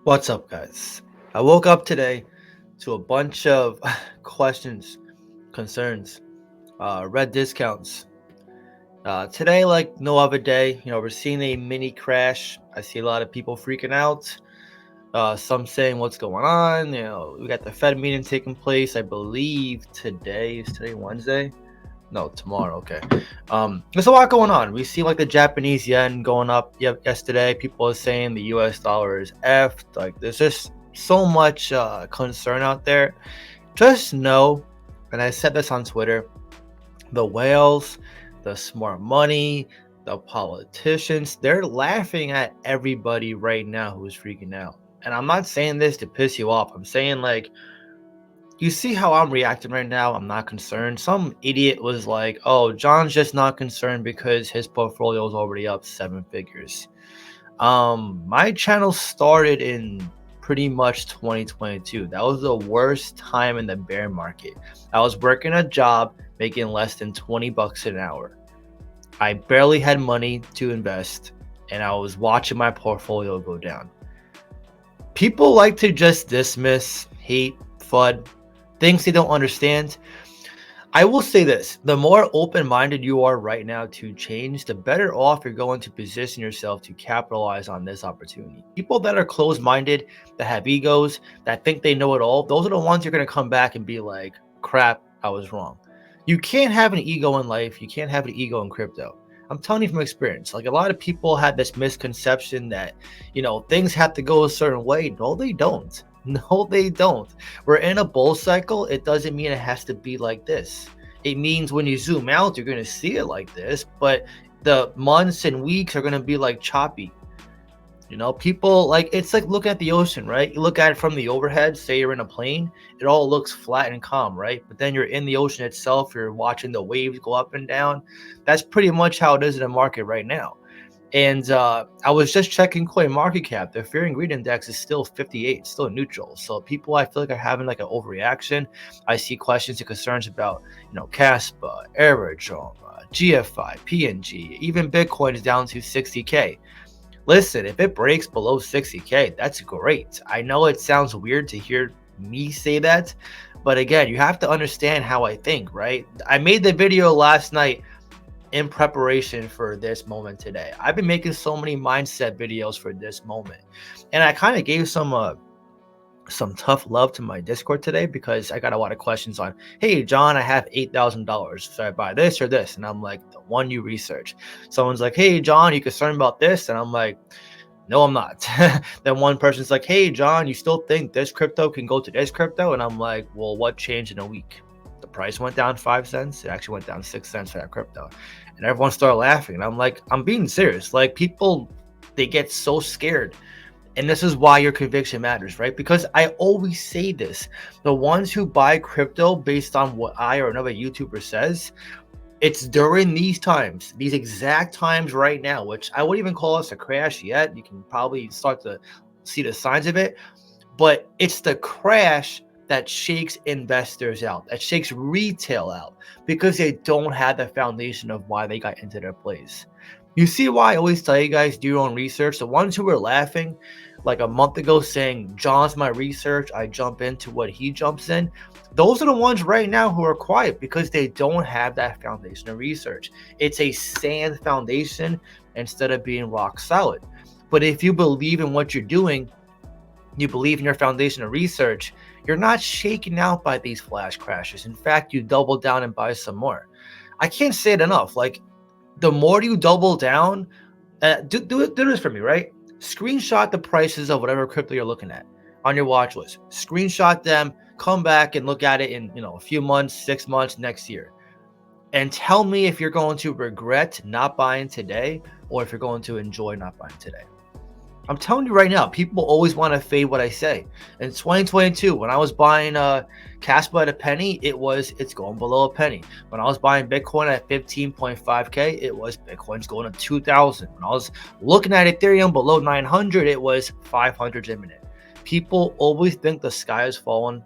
What's up, guys? I woke up today to a bunch of questions, concerns, red discounts. Today, like no other day, we're seeing a mini crash. I see a lot of people freaking out. Some saying what's going on. We got the Fed meeting taking place. I believe today is today Wednesday. No, tomorrow. Okay. There's a lot going on. We see like the Japanese yen going up. Yep, yesterday people are saying the U.S. dollar is effed. Like, there's just so much concern out there. Just know, and I said this on Twitter, the whales, the smart money, the politicians, they're laughing at everybody right now who's freaking out. And I'm not saying this to piss you off. I'm saying like you see how I'm reacting right now? I'm not concerned. Some idiot was like, "Oh, John's just not concerned because his portfolio is already up seven figures." My channel started in pretty much 2022. That was the worst time in the bear market. I was working a job making less than 20 bucks an hour. I barely had money to invest, and I was watching my portfolio go down. People like to just dismiss, hate, FUD, things they don't understand. I will say this, the more open minded you are right now to change, the better off you're going to position yourself to capitalize on this opportunity. People that are closed minded, that have egos, that think they know it all, those are the ones you're going to come back and be like, crap, I was wrong. You can't have an ego in life, you can't have an ego in crypto. I'm telling you from experience. Like, a lot of people had this misconception that, things have to go a certain way. No, they don't. No, they don't. We're in a bull cycle. It doesn't mean it has to be like this. It means when you zoom out, you're going to see it like this, but the months and weeks are going to be like choppy. People like it's like look at the ocean, right? You look at it from the overhead, say you're in a plane, it all looks flat and calm, right? But then you're in the ocean itself, you're watching the waves go up and down. That's pretty much how it is in the market right now. And I was just checking Coin Market Cap. The Fear and Greed Index is still 58, still neutral. So people, I feel like, are having like an overreaction. I see questions and concerns about, Caspa, Aerodrome, GFI, PNG, even Bitcoin is down to 60K. Listen, if it breaks below 60K, that's great. I know it sounds weird to hear me say that, but again, you have to understand how I think, right? I made the video last night in preparation for this moment today. I've been making so many mindset videos for this moment, and I kind of gave some tough love to my Discord today because I got a lot of questions on, hey John, I have $8,000. Should I buy this or this? And I'm like, the one you research. Someone's like, hey John, you concerned about this? And I'm like, no, I'm not. Then one person's like, hey John, you still think this crypto can go to this crypto? And I'm like, well, what changed in a week? The price went down 5 cents. It actually went down 6 cents for that crypto. And everyone started laughing. And I'm like, I'm being serious. Like, people, they get so scared. And this is why your conviction matters, right? Because I always say this, the ones who buy crypto based on what I or another YouTuber says, it's during these times, these exact times right now, which I wouldn't even call us a crash yet. You can probably start to see the signs of it, but it's the crash that shakes investors out, that shakes retail out, because they don't have the foundation of why they got into their place. You see why I always tell you guys, do your own research. The ones who were laughing like a month ago saying, John's my research, I jump into what he jumps in, those are the ones right now who are quiet because they don't have that foundation of research. It's a sand foundation instead of being rock solid. But if you believe in what you're doing, you believe in your foundation of research, you're not shaken out by these flash crashes. In fact, you double down and buy some more. I can't say it enough. Like, the more you double down, do this for me, right? Screenshot the prices of whatever crypto you're looking at on your watch list. Screenshot them, come back and look at it in a few months, 6 months, next year, and tell me if you're going to regret not buying today or if you're going to enjoy not buying today. I'm telling you right now, people always want to fade what I say. In 2022, when I was buying Caspa at a penny, it's going below a penny. When I was buying Bitcoin at 15.5K, it was Bitcoin's going to 2,000. When I was looking at Ethereum below 900, it was 500 imminent. People always think the sky is falling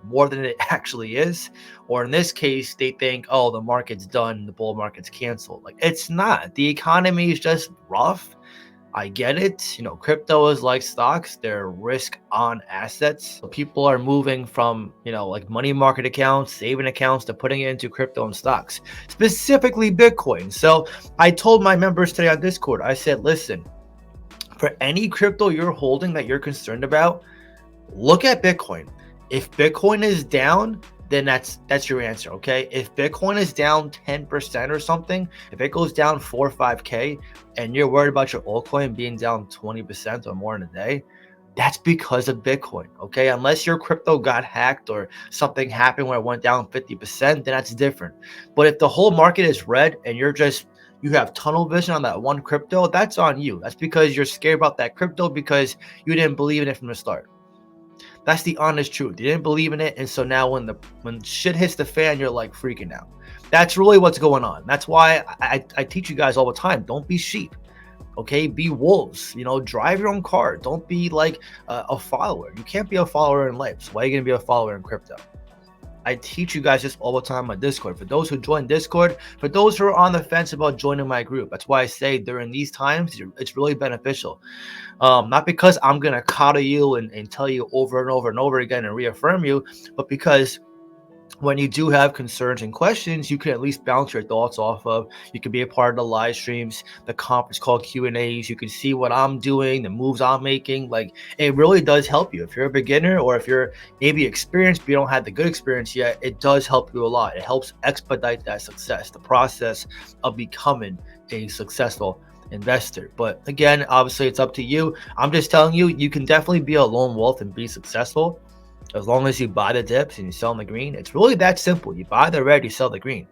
more than it actually is, or in this case, they think, oh, the market's done, the bull market's canceled. Like, it's not. The economy is just rough. I get it. Crypto is like stocks, they're risk on assets. So people are moving from, like money market accounts, saving accounts to putting it into crypto and stocks, specifically Bitcoin. So I told my members today on Discord, I said, listen, for any crypto you're holding that you're concerned about, look at Bitcoin. If Bitcoin is down, then that's your answer. Okay. If Bitcoin is down 10% or something, if it goes down 4 or 5K and you're worried about your altcoin being down 20% or more in a day, that's because of Bitcoin. Okay. Unless your crypto got hacked or something happened where it went down 50%, then that's different. But if the whole market is red and you have tunnel vision on that one crypto, that's on you. That's because you're scared about that crypto because you didn't believe in it from the start. That's the honest truth. You didn't believe in it, and so now when shit hits the fan, you're like freaking out. That's really what's going on. That's why I teach you guys all the time. Don't be sheep. Okay, be wolves. Drive your own car. Don't be like a follower. You can't be a follower in life. So why are you gonna be a follower in crypto? I teach you guys this all the time on Discord. For those who join Discord, for those who are on the fence about joining my group, that's why I say during these times, it's really beneficial. Not because I'm going to coddle you and tell you over and over and over again and reaffirm you, but because when you do have concerns and questions, you can at least bounce your thoughts off of. You can be a part of the live streams, the conference call Q&As. You can see what I'm doing, the moves I'm making. Like, it really does help you. If you're a beginner or if you're maybe experienced but you don't have the good experience yet, it does help you a lot. It helps expedite that success, the process of becoming a successful investor. But again, obviously it's up to you. I'm just telling you, you can definitely be a lone wolf and be successful as long as you buy the dips and you sell in the green. It's really that simple. You buy the red, you sell the green.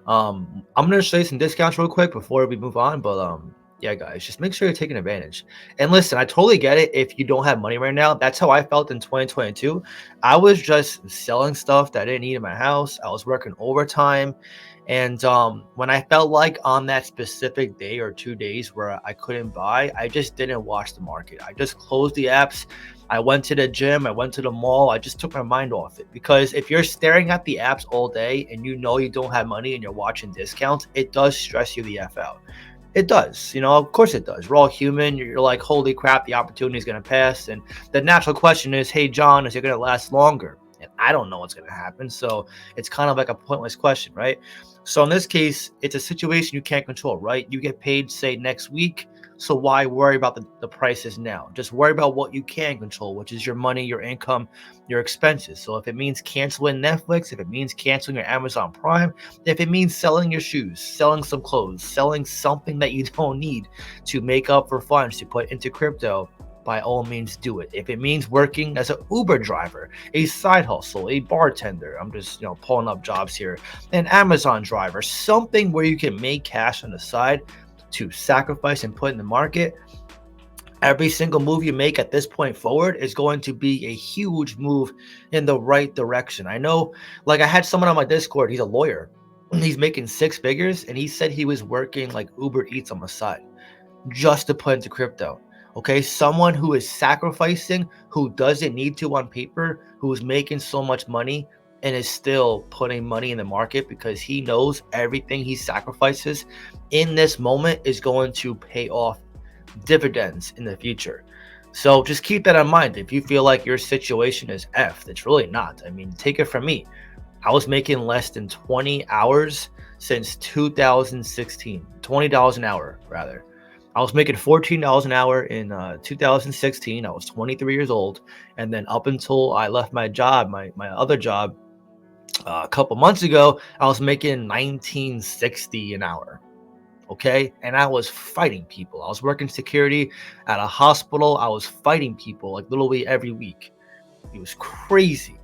I'm gonna show you some discounts real quick before we move on, but yeah, guys, just make sure you're taking advantage. And listen, I totally get it if you don't have money right now. That's how I felt in 2022. I was just selling stuff that I didn't need in my house. I was working overtime. And when I felt like on that specific day or 2 days where I couldn't buy, I just didn't watch the market. I just closed the apps. I went to the gym. I went to the mall. I just took my mind off it. Because if you're staring at the apps all day and you know you don't have money and you're watching discounts, it does stress you the F out. It does. Of course it does. We're all human. You're like, holy crap, the opportunity is going to pass. And the natural question is, hey, John, is it going to last longer? And I don't know what's going to happen. So it's kind of like a pointless question, right? So in this case, it's a situation you can't control, right? You get paid, say, next week. So why worry about the prices now? Just worry about what you can control, which is your money, your income, your expenses. So if it means canceling Netflix, if it means canceling your Amazon Prime, if it means selling your shoes, selling some clothes, selling something that you don't need to make up for funds to put into crypto, by all means do it. If it means working as an Uber driver, a side hustle, a bartender, I'm just pulling up jobs here, an Amazon driver, something where you can make cash on the side to sacrifice and put in the market, every single move you make at this point forward is going to be a huge move in the right direction. I know, like, I had someone on my Discord, he's a lawyer, he's making 6 figures, and he said he was working like Uber Eats on the side just to put into crypto. Okay, someone who is sacrificing, who doesn't need to on paper, who is making so much money and is still putting money in the market because he knows everything he sacrifices in this moment is going to pay off dividends in the future. So just keep that in mind. If you feel like your situation is F, it's really not. I mean, take it from me. I was making less than 20 hours since 2016, $20 an hour rather. I was making $14 an hour in 2016. I was 23 years old. And then up until I left my job, my other job, a couple months ago, I was making $19.60 an hour. Okay. And I was fighting people. I was working security at a hospital. I was fighting people like literally every week. It was crazy.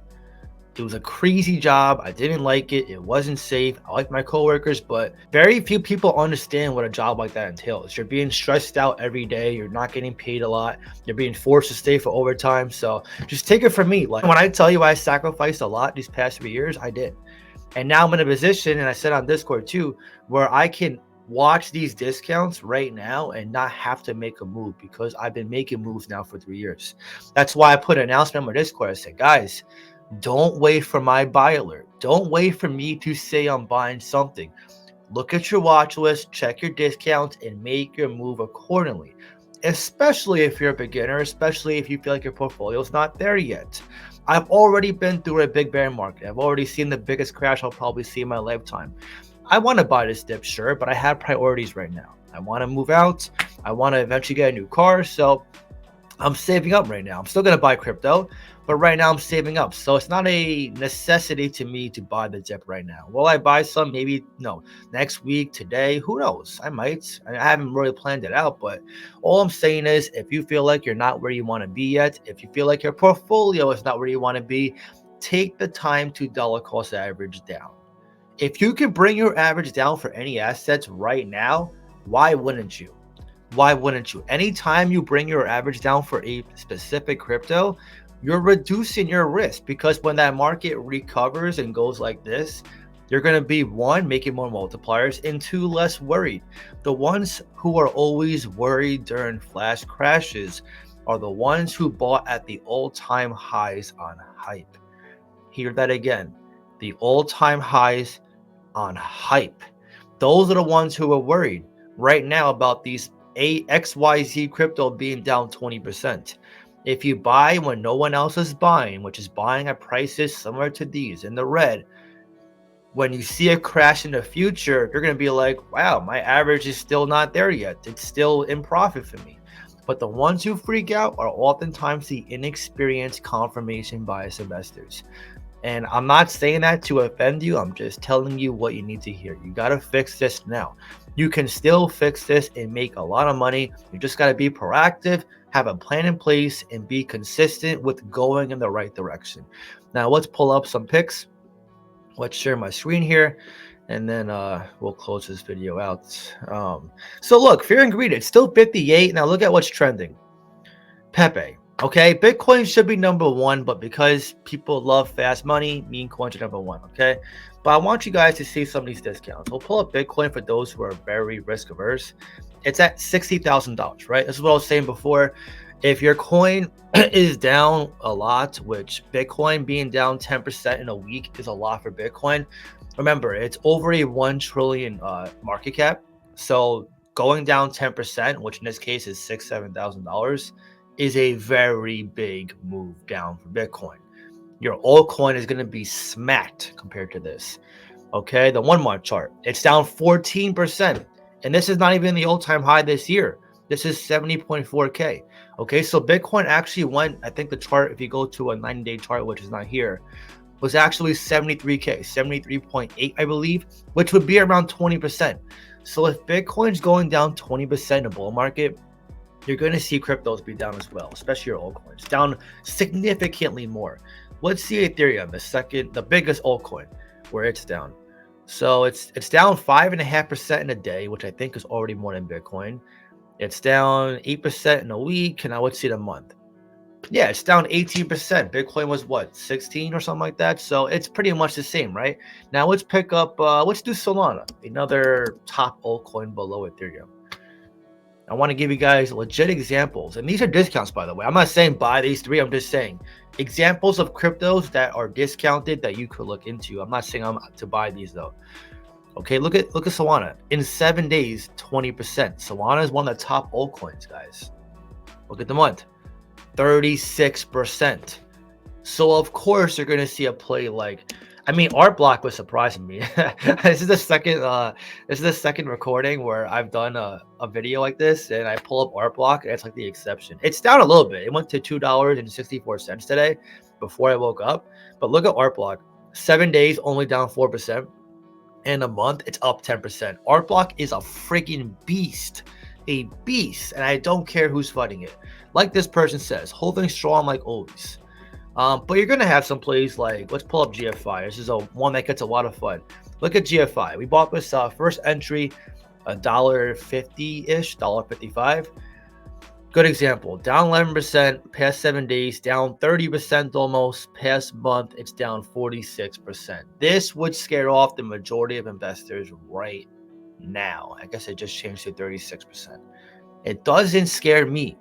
It was a crazy job. I didn't like it. It wasn't safe. I like my coworkers, but very few people understand what a job like that entails. You're being stressed out every day. You're not getting paid a lot. You're being forced to stay for overtime. So just take it from me. Like, when I tell you I sacrificed a lot these past 3 years, I did. And now I'm in a position, and I said on Discord too, where I can watch these discounts right now and not have to make a move because I've been making moves now for 3 years. That's why I put an announcement on my Discord. I said, guys, don't wait for my buy alert. Don't wait for me to say I'm buying something. Look at your watch list, check your discounts, and make your move accordingly. especially if you're a beginner, especially if you feel like your portfolio is not there yet. I've already been through a big bear market. I've already seen the biggest crash I'll probably see in my lifetime. I want to buy this dip, sure, but I have priorities right now. I want to move out. I want to eventually get a new car. So I'm saving up right now. I'm still going to buy crypto, but right now I'm saving up. So it's not a necessity to me to buy the dip right now. Will I buy some? Maybe no. Next week, today, who knows? I might. I haven't really planned it out, but all I'm saying is if you feel like you're not where you want to be yet, if you feel like your portfolio is not where you want to be, take the time to dollar cost average down. If you can bring your average down for any assets right now, why wouldn't you? Why wouldn't you? Anytime you bring your average down for a specific crypto, you're reducing your risk, because when that market recovers and goes like this, you're going to be one, making more multipliers, and two, less worried. The ones who are always worried during flash crashes are the ones who bought at the all-time highs on hype. Hear that again. The all-time highs on hype. Those are the ones who are worried right now about these XYZ crypto being down 20%. If you buy when no one else is buying, which is buying at prices similar to these in the red, when you see a crash in the future, you're going to be like, wow, my average is still not there yet. It's still in profit for me. But the ones who freak out are oftentimes the inexperienced confirmation bias investors. And I'm not saying that to offend you. I'm just telling you what you need to hear. You got to fix this now. You can still fix this and make a lot of money. You just got to be proactive, have a plan in place, and be consistent with going in the right direction. Now, let's pull up some picks. Let's share my screen here, and then we'll close this video out. So look, Fear and Greed, it's still 58. Now look at what's trending. Pepe. Okay, Bitcoin should be number one, but because people love fast money, meme coins are number one. Okay, but I want you guys to see some of these discounts. We'll pull up Bitcoin for those who are very risk averse. It's at $60,000, right? This is what I was saying before. If your coin is down a lot, which Bitcoin being down 10% in a week is a lot for Bitcoin. Remember, it's over a 1 trillion market cap. So going down 10%, which in this case is $7,000, is a very big move down for Bitcoin. Your altcoin is going to be smacked compared to this. Okay, the 1 month chart, it's down 14%. And this is not even the all-time high this year. This is 70.4K. Okay, so Bitcoin actually went, I think the chart, if you go to a 90-day chart, which is not here, was actually 73K, 73.8, I believe, which would be around 20%. So if Bitcoin's going down 20% in a bull market, you're going to see cryptos be down as well, especially your altcoins, down significantly more. Let's see Ethereum, the biggest altcoin, where it's down. So it's down 5.5% in a day, which I think is already more than Bitcoin. It's down 8% in a week, and I would see the month. Yeah, it's down 18%. Bitcoin was what, 16 or something like that? So it's pretty much the same, right? Now let's pick up, let's do Solana, another top altcoin below Ethereum. I want to give you guys legit examples. And these are discounts, by the way. I'm not saying buy these three. I'm just saying examples of cryptos that are discounted that you could look into. I'm not saying I'm to buy these, though. Okay, look at Solana. In 7 days, 20%. Solana is one of the top altcoins, guys. Look at the month. 36%. So, of course, you're going to see a play like... I mean, Artblock was surprising me. This is the second recording where I've done a video like this, and I pull up Artblock, and it's like the exception. It's down a little bit. It went to $2.64 today before I woke up. But look at Artblock. 7 days, only down 4%. In a month, it's up 10%. Artblock is a freaking beast. A beast. And I don't care who's fighting it. Like this person says, holding strong like always. But you're going to have some plays like, let's pull up GFI. This is one that gets a lot of fun. Look at GFI. We bought this first entry, $1.50-ish, $1.55. Good example. Down 11% past 7 days, down 30% almost past month. It's down 46%. This would scare off the majority of investors right now. I guess it just changed to 36%. It doesn't scare me.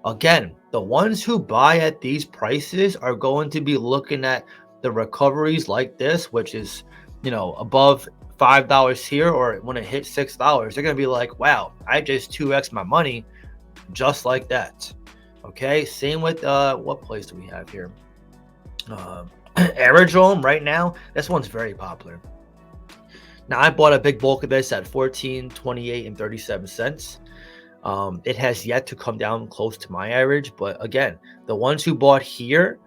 Again, the ones who buy at these prices are going to be looking at the recoveries like this, which is, above $5 here, or when it hits $6, they're going to be like, wow, I just 2x my money. just like that. Okay, same with what place do we have here? Aerodrome right now. This one's very popular. Now I bought a big bulk of this at 14, 28, and 37 cents. It has yet to come down close to my average, but again, the ones who bought here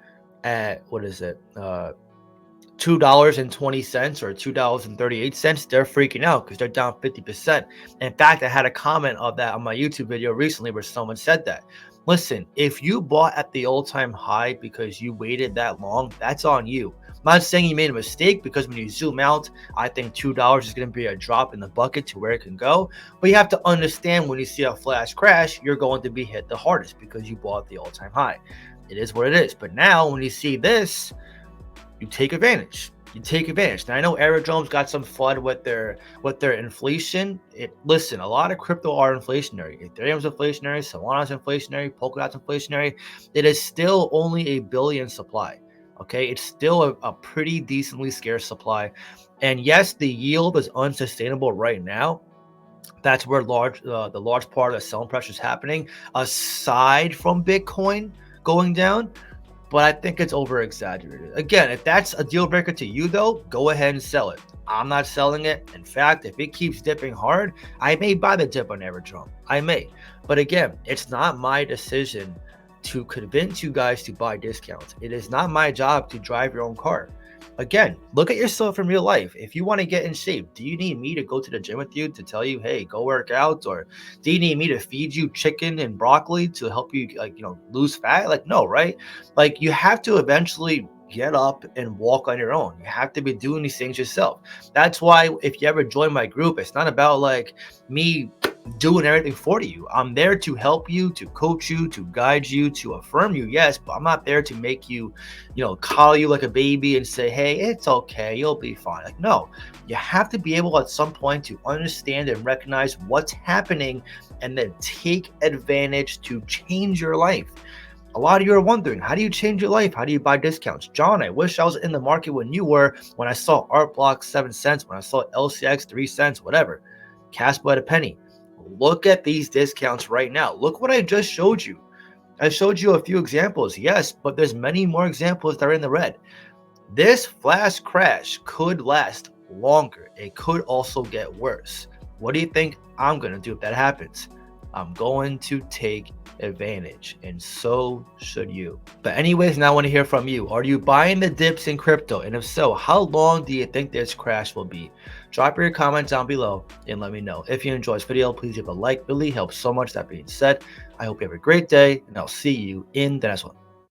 at what is it? $2.20 or $2.38, they're freaking out because they're down 50%. In fact, I had a comment of that on my YouTube video recently where someone said that. Listen, if you bought at the all-time high because you waited that long, that's on you. I'm not saying you made a mistake, because when you zoom out, I think $2 is going to be a drop in the bucket to where it can go. But you have to understand, when you see a flash crash, you're going to be hit the hardest because you bought the all-time high. It is what it is. But now when you see this, you take advantage. You take advantage. Now I know Aerodrome's got some FUD with their inflation. Listen, a lot of crypto are inflationary. Ethereum's inflationary, Solana's inflationary, Polkadot's inflationary. It is still only a billion supply. Okay, it's still a pretty decently scarce supply. And yes, the yield is unsustainable right now. That's where the large part of the selling pressure is happening, aside from Bitcoin going down. But I think it's over exaggerated. Again, if that's a deal breaker to you, though, go ahead and sell it. I'm not selling it. In fact, if it keeps dipping hard, I may buy the dip on Aerodrome. I may. But again, it's not my decision to convince you guys to buy discounts. It is not my job to drive your own car. Again, look at yourself in real life. If you want to get in shape, do you need me to go to the gym with you to tell you, hey, go work out? Or do you need me to feed you chicken and broccoli to help you, lose fat? Like, no, right? Like, you have to eventually get up and walk on your own. You have to be doing these things yourself. That's why if you ever join my group, it's not about like me doing everything for you. I'm there to help you, to coach you, to guide you, to affirm you, yes, but I'm not there to make you, coddle you like a baby and say, hey, it's okay, you'll be fine. Like, no, you have to be able at some point to understand and recognize what's happening and then take advantage to change your life. A lot of you are wondering, how do you change your life? How do you buy discounts? John, I wish I was in the market when you were, when I saw Art Block 7 cents, when I saw LCX 3 cents, whatever. Casper at a penny. Look at these discounts right now. Look what I just showed you. I showed you a few examples, yes, but there's many more examples that are in the red. This flash crash could last longer. It could also get worse. What do you think I'm going to do if that happens? I'm going to take advantage, and so should you. But anyways, now I want to hear from you. Are you buying the dips in crypto? And if so, how long do you think this crash will be? Drop your comments down below and let me know. If you enjoyed this video, please give a like. It really helps so much. That being said, I hope you have a great day, and I'll see you in the next one.